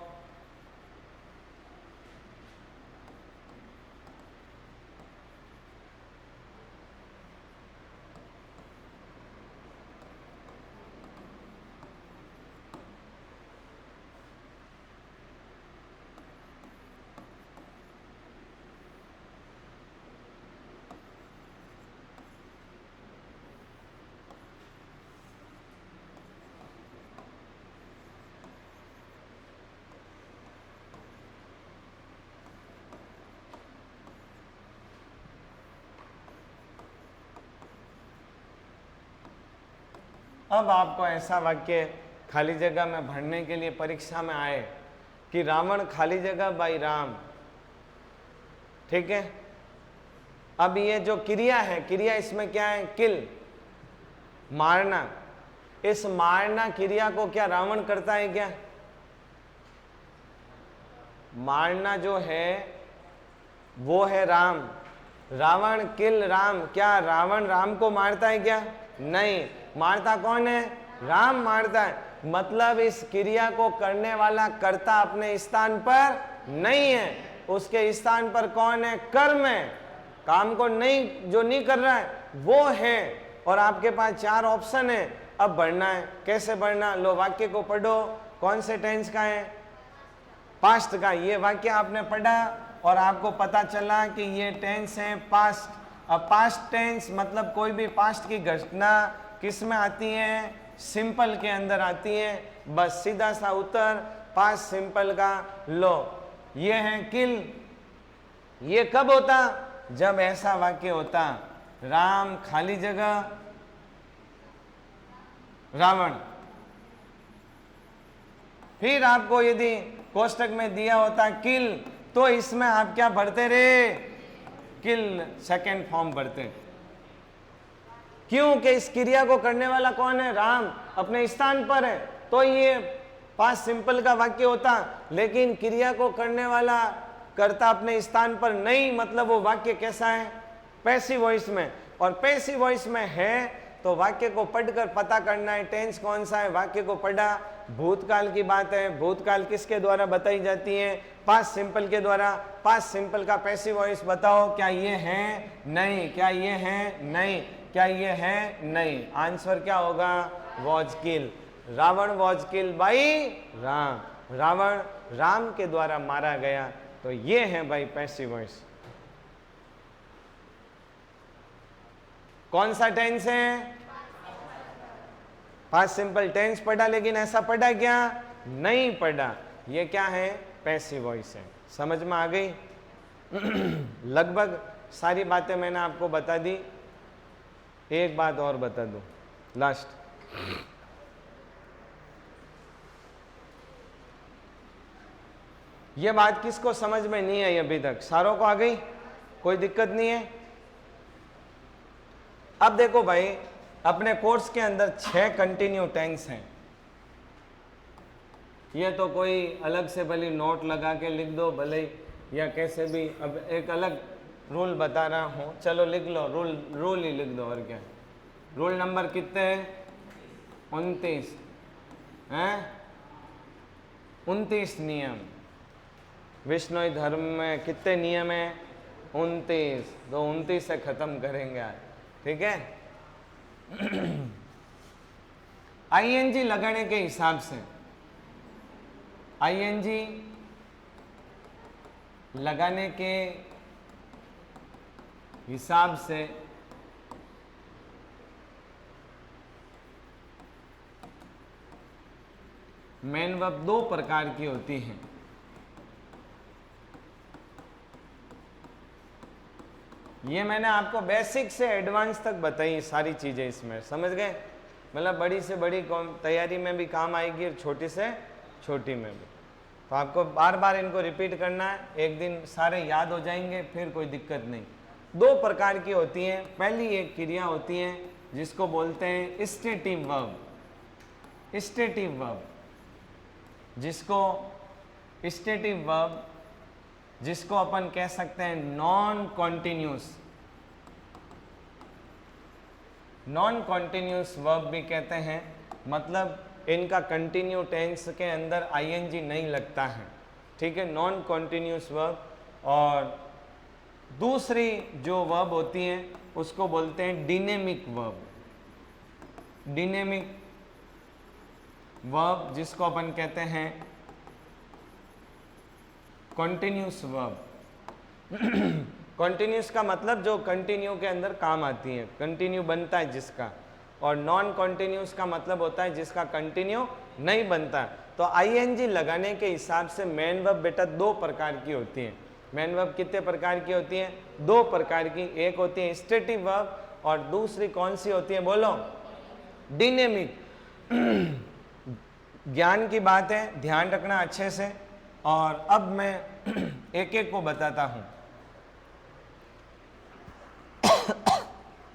अब आपको ऐसा वाक्य खाली जगह में भरने के लिए परीक्षा में आए कि रावण खाली जगह बाई राम, ठीक है। अब ये जो क्रिया है, क्रिया इसमें क्या है? किल, मारना। इस मारना क्रिया को क्या रावण करता है क्या? मारना जो है वो है राम। रावण किल राम, क्या रावण राम को मारता है क्या? नहीं, मारता कौन है? राम मारता है। मतलब इस क्रिया को करने वाला कर्ता अपने स्थान पर नहीं है, उसके स्थान पर कौन है? कर्म है। काम को नहीं, जो नहीं कर रहा है वो है। और आपके पास 4 ऑप्शन है, अब बढ़ना है। कैसे बढ़ना? लो वाक्य को पढ़ो, कौन से टेंस का है? पास्ट का। ये वाक्य आपने पढ़ा और आपको पता चला कि ये टेंस है पास्ट। अब पास्ट टेंस मतलब कोई भी पास्ट की घटना किस में आती है? सिंपल के अंदर आती है। बस सीधा सा उत्तर पास्ट सिंपल का लो। ये है किल। ये कब होता? जब ऐसा वाक्य होता, राम खाली जगह रावण। फिर आपको यदि कोष्टक में दिया होता किल, तो इसमें आप क्या भरते रे? किल सेकेंड फॉर्म भरते। क्योंकि इस क्रिया को करने वाला कौन है? राम अपने स्थान पर है, तो ये पास्ट सिंपल का वाक्य होता। लेकिन क्रिया को करने वाला कर्ता अपने स्थान पर नहीं, मतलब वो वाक्य कैसा है? पैसिव वॉइस में। और पैसिव वॉइस में है तो वाक्य को पढ़कर पता करना है टेंस कौन सा है। वाक्य को पढ़ा, भूतकाल की बात है। भूतकाल किसके द्वारा बताई जाती है? पास्ट सिंपल के द्वारा। पास्ट सिंपल का पैसिव वॉइस बताओ, क्या ये है? नहीं। क्या ये है? नहीं। क्या ये है? नहीं। आंसर क्या होगा? Was kill. Ravana was kill by Ram. Ravana Ram के द्वारा मारा गया। तो ये है भाई पैसिव वॉइस। कौन सा टेंस है? पास्ट सिंपल टेंस पढ़ा, लेकिन ऐसा पढ़ा क्या? नहीं पढ़ा। ये क्या है? पैसिव वॉइस है। समझ में आ गई? लगभग सारी बातें मैंने आपको बता दी। एक बात और बता दूं, लास्ट। ये बात किसको समझ में नहीं आई अभी तक? सारों को आ गई? कोई दिक्कत नहीं है? अब देखो भाई, अपने कोर्स के अंदर 6 कंटिन्यू टेंस हैं। ये तो कोई अलग से भले नोट लगा के लिख दो भले, या कैसे भी। अब एक अलग रूल बता रहा हूँ, चलो लिख लो। रूल ही लिख दो, और क्या। रूल नंबर कितने हैं? 29 हैं। 29 नियम। विष्णु धर्म में कितने नियम हैं? 29। तो 29 से खत्म करेंगे आज, ठीक है। आईएनजी लगाने के हिसाब से, आईएनजी लगाने के हिसाब से मेन वर्ब 2 प्रकार की होती हैं। ये मैंने आपको बेसिक से एडवांस तक बताई सारी चीजें इसमें, समझ गए? मतलब बड़ी से बड़ी तैयारी में भी काम आएगी और छोटी से छोटी में भी। तो आपको बार बार इनको रिपीट करना है, एक दिन सारे याद हो जाएंगे, फिर कोई दिक्कत नहीं। 2 प्रकार की होती हैं। पहली एक क्रिया होती है जिसको बोलते हैं स्टेटिव वर्ब। स्टेटिव वर्ब, जिसको अपन कह सकते हैं non continuous. Non continuous verb भी कहते हैं। मतलब इनका कंटिन्यू टेंस के अंदर आईएनजी नहीं लगता है, ठीक है, नॉन कॉन्टिन्यूस वर्ब। और दूसरी जो वर्ब होती है उसको बोलते हैं डिनेमिक वर्ब। डिनेमिक वर्ब जिसको अपन कहते हैं कॉन्टिन्यूस वर्ब। कॉन्टिन्यूस का मतलब जो कंटिन्यू के अंदर काम आती है, कंटिन्यू बनता है जिसका। और नॉन कॉन्टिन्यूस का मतलब होता है जिसका कंटिन्यू नहीं बनता। तो आईएनजी लगाने के हिसाब से मेन वर्ब बेटा दो प्रकार की होती है। मेन वर्ब कितने प्रकार की होती है? दो प्रकार की। एक होती है स्टेटिव वर्ब और दूसरी कौन सी होती है बोलो? डिनेमिक। ज्ञान की बात है, ध्यान रखना अच्छे से। और अब मैं एक एक को बताता हूं।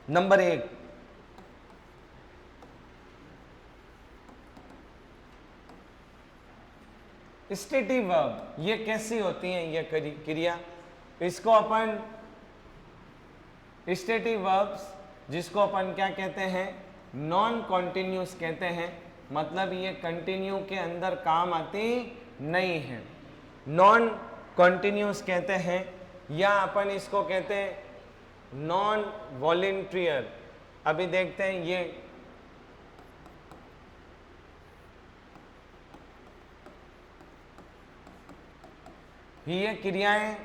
Number 1, stative verb. ये कैसी होती हैं ये क्रिया? इसको अपन स्टेटिव वर्ब्स जिसको अपन क्या कहते हैं? नॉन कॉन्टिन्यूस कहते हैं। मतलब ये कंटिन्यू के अंदर काम आती नहीं है, नॉन कॉन्टिन्यूस कहते हैं। या अपन इसको कहते हैं नॉन वॉलेंटियर। अभी देखते हैं ये क्रियाएं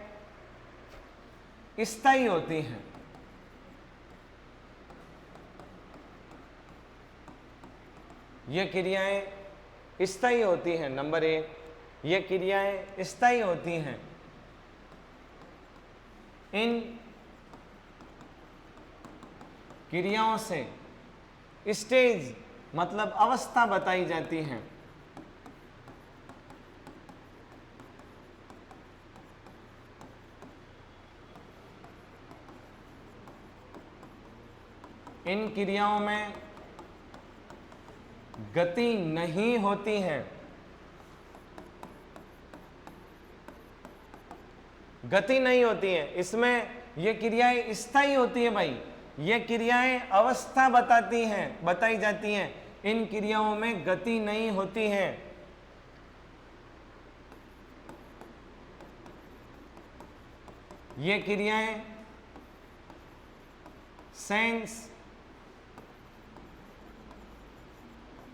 स्थायी होती हैं। ये क्रियाएं स्थायी होती हैं। नंबर 1, ये क्रियाएं स्थायी होती हैं। इन क्रियाओं से स्टेज मतलब अवस्था बताई जाती है। इन क्रियाओं में गति नहीं होती है। गति नहीं होती है, इसमें ये क्रियाएं स्थायी होती है भाई। ये क्रियाएं अवस्था बताई जाती हैं। इन क्रियाओं में गति नहीं होती है। ये क्रियाएं sense,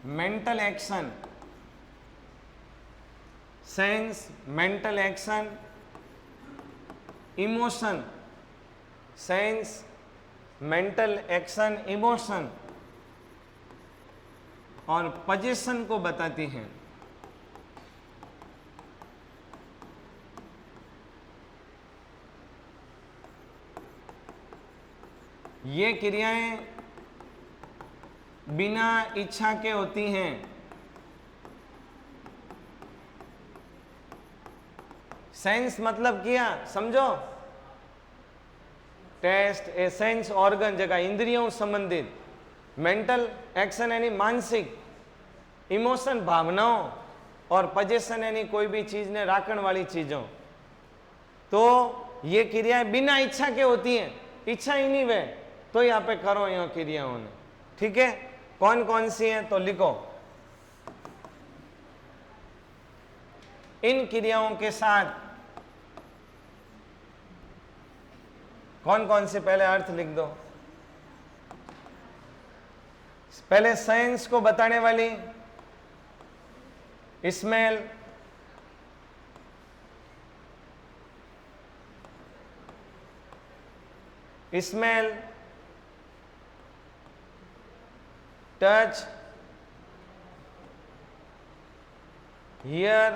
mental action, sense, mental action, emotion, sense, mental action, emotion और पोजीशन को बताती हैं। ये क्रियाएं बिना इच्छा के होती हैं। सेंस मतलब किया, समझो, टेस्ट, ए सेंस ऑर्गन जगह इंद्रियों संबंधित, मेंटल एक्शन यानी मानसिक, इमोशन भावनाओं और पोजेशन यानी कोई भी चीज ने राखण वाली चीजों। तो ये क्रियाएं बिना इच्छा के होती हैं। इच्छा ही नहीं वे तो यहाँ पे करो यहाँ क्रियाओं ने, ठीक है। कौन कौन सी हैं तो लिखो। इन क्रियाओं के साथ कौन कौन से पहले अर्थ लिख दो। पहले साइंस को बताने वाली स्मेल, स्मेल, टच, हियर,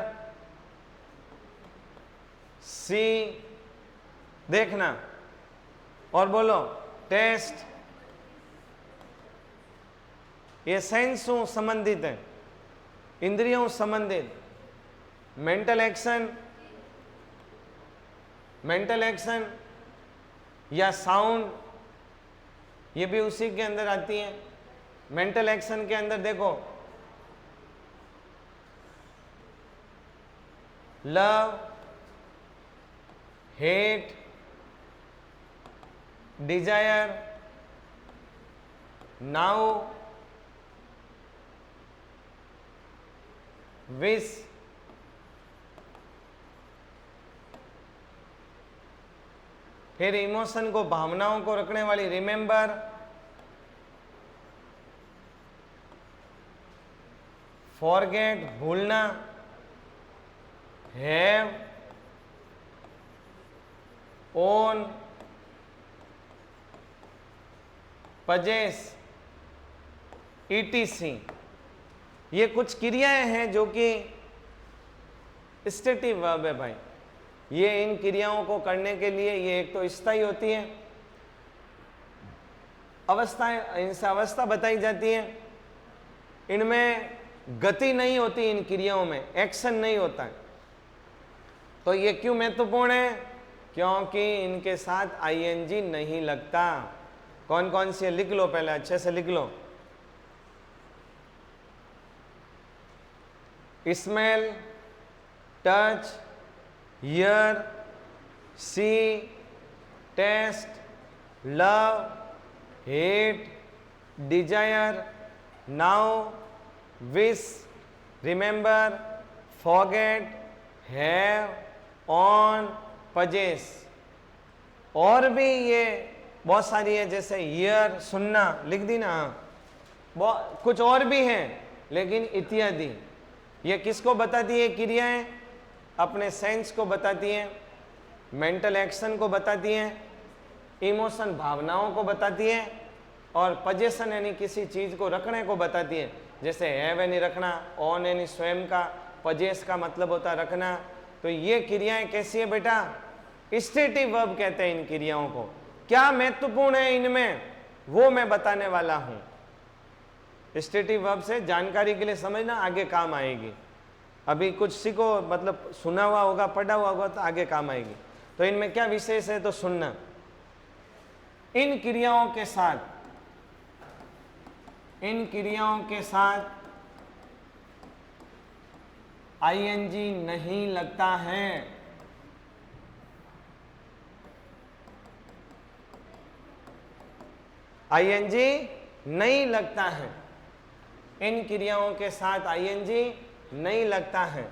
सी, देखना और बोलो टेस्ट। ये सेंसों संबंधित है, इंद्रियों संबंधित। मेंटल एक्शन या साउंड, ये भी उसी के अंदर आती है। मेंटल एक्शन के अंदर देखो love, hate, desire, now, wish, फिर इमोशन को, भावनाओं को रखने वाली रिमेंबर, फॉरगेट भूलना, हैव, ओन, पजेस, ईटीसी। ये कुछ क्रियाएं हैं जो कि स्टेटिव वर्ब है भाई। ये इन क्रियाओं को करने के लिए ये एक तो स्थायी होती है, अवस्थाएं, इनसे अवस्था बताई जाती है, इनमें गति नहीं होती, इन क्रियाओं में एक्शन नहीं होता है। तो ये क्यों महत्वपूर्ण है? क्योंकि इनके साथ आईएनजी नहीं लगता। कौन कौन सी लिख लो, पहले अच्छे से लिख लो। Smell, touch, hear, see, taste, love, hate, desire, now, wish, remember, forget, have, own, possess. और भी ये बहुत सारी है, जैसे हियर सुनना, लिख दी ना, कुछ और भी हैं, लेकिन इत्यादि। ये किसको बताती है? क्रियाएं अपने सेंस को बताती हैं, मेंटल एक्शन को बताती हैं, इमोशन भावनाओं को बताती है, और पजेशन यानी किसी चीज को रखने को बताती है। जैसे हैव यानी रखना, ऑन यानी स्वयं का, पजेस का मतलब होता है रखना। तो ये क्रियाएं कैसी है बेटा? स्टेटिव वर्ब कहते हैं इन क्रियाओं को। क्या महत्वपूर्ण है इनमें, वो मैं बताने वाला हूं। स्टेटिव वर्ब से जानकारी के लिए समझना, आगे काम आएगी। अभी कुछ सीखो, मतलब सुना हुआ होगा, पढ़ा हुआ होगा, तो आगे काम आएगी। तो इनमें क्या विशेष है? तो सुनना। इन क्रियाओं के साथ, इन क्रियाओं के साथ आईएनजी नहीं लगता है। आईएनजी नहीं लगता है, इन क्रियाओं के साथ आईएनजी नहीं लगता है।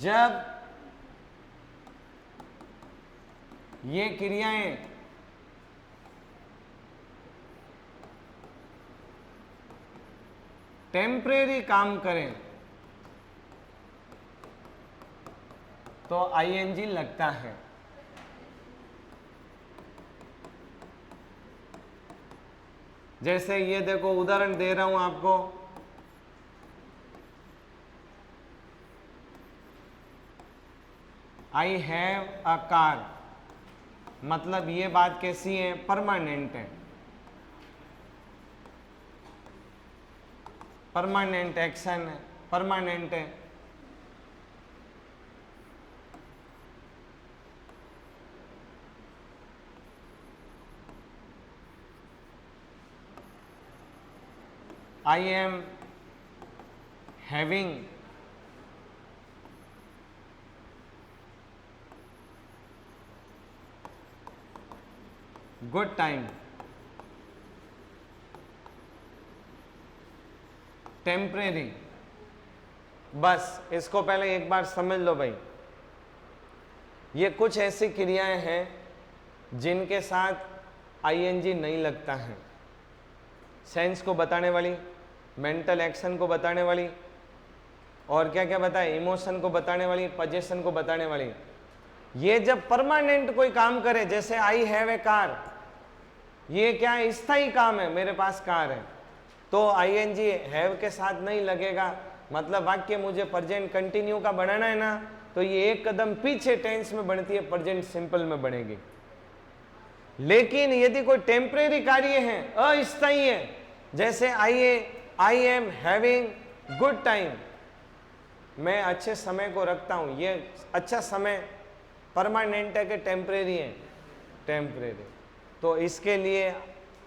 जब ये क्रियाएं टेम्परेरी काम करें तो आईएनजी लगता है। जैसे ये देखो, उदाहरण दे रहा हूं आपको। आई हैव अ कार, मतलब ये बात कैसी है? परमानेंट है, परमानेंट एक्शन है, परमानेंट है। I am having good time, temporary. बस इसको पहले एक बार समझ लो भाई। ये कुछ ऐसी क्रियाएं हैं जिनके साथ आईएनजी नहीं लगता है। सेंस को बताने वाली, मेंटल एक्शन को बताने वाली, और क्या क्या बताए? इमोशन को बताने वाली, पजेशन को बताने वाली। ये जब परमानेंट कोई काम करे, जैसे आई हैव ए कार, ये क्या है? स्थायी काम है, मेरे पास कार है, तो आईएनजी हैव के साथ नहीं लगेगा। मतलब वाक्य मुझे प्रेजेंट कंटिन्यू का बनाना है ना, तो ये एक कदम पीछे टेंस में बनती है, प्रेजेंट सिंपल में बनेगी। लेकिन यदि कोई टेम्परेरी कार्य है, अस्थायी है, जैसे I am having good time, मैं अच्छे समय को रखता हूं, ये अच्छा समय परमानेंट है कि टेम्परेरी है? टेम्परेरी। तो इसके लिए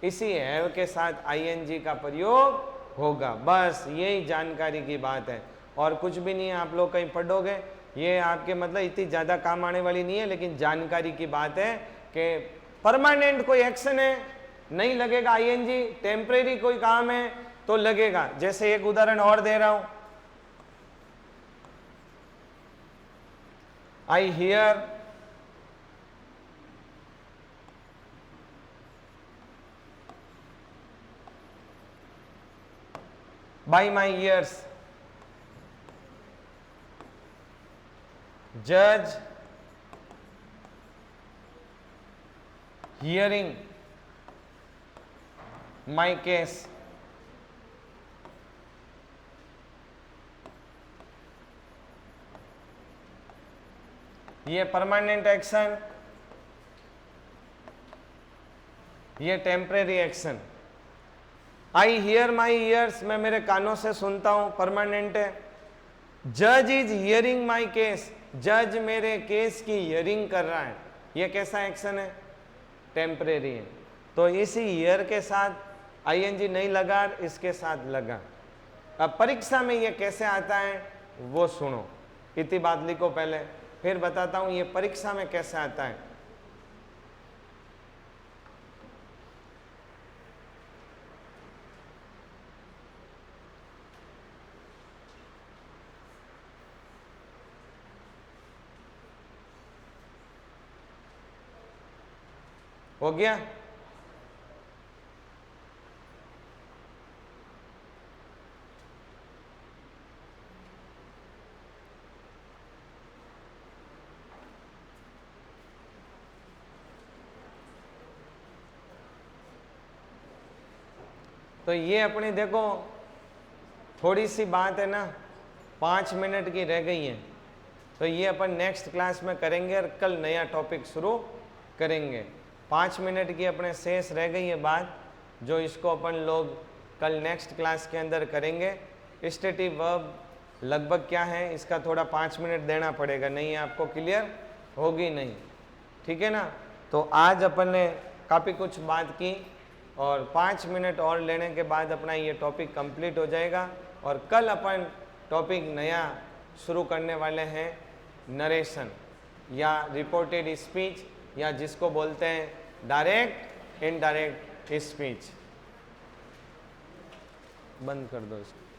इसी हैव के साथ आईएनजी का प्रयोग होगा। बस यही जानकारी की बात है, और कुछ भी नहीं है। आप लोग कहीं पढ़ोगे, ये आपके मतलब इतनी ज़्यादा काम आने वाली नहीं है, लेकिन जानकारी की बात है कि परमानेंट कोई एक्शन है, नहीं लगेगा आईएनजी, टेम्परेरी कोई काम है तो लगेगा। जैसे एक उदाहरण और दे रहा हूं, I hear by my ears, judge hearing my case, ये परमानेंट एक्शन, ये temporary action. I hear my years, मैं मेरे कानों से सुनता हूं, परमानेंट है। जज इज हियरिंग माई केस, जज मेरे केस की हियरिंग कर रहा है, ये कैसा एक्शन है? टेम्परेरी है। तो इसी हियर के साथ आईएनजी नहीं लगा, इसके साथ लगा। अब परीक्षा में ये कैसे आता है वो सुनो, इतनी बात लिखो पहले, फिर बताता हूं ये परीक्षा में कैसे आता है। हो गया? तो ये अपनी देखो थोड़ी सी बात है ना, 5 मिनट की रह गई है, तो ये अपन नेक्स्ट क्लास में करेंगे और कल नया टॉपिक शुरू करेंगे। 5 मिनट की अपने शेष रह गई है बात, जो इसको अपन लोग कल नेक्स्ट क्लास के अंदर करेंगे। स्टेटिव वर्ब लगभग क्या है इसका थोड़ा 5 मिनट देना पड़ेगा, नहीं आपको क्लियर होगी नहीं, ठीक है ना। तो आज अपन ने काफ़ी कुछ बात की और 5 मिनट और लेने के बाद अपना ये टॉपिक कंप्लीट हो जाएगा और कल अपन टॉपिक नया शुरू करने वाले हैं, नरेशन या रिपोर्टेड स्पीच, या जिसको बोलते हैं डायरेक्ट इनडायरेक्ट स्पीच। बंद कर दो इसको।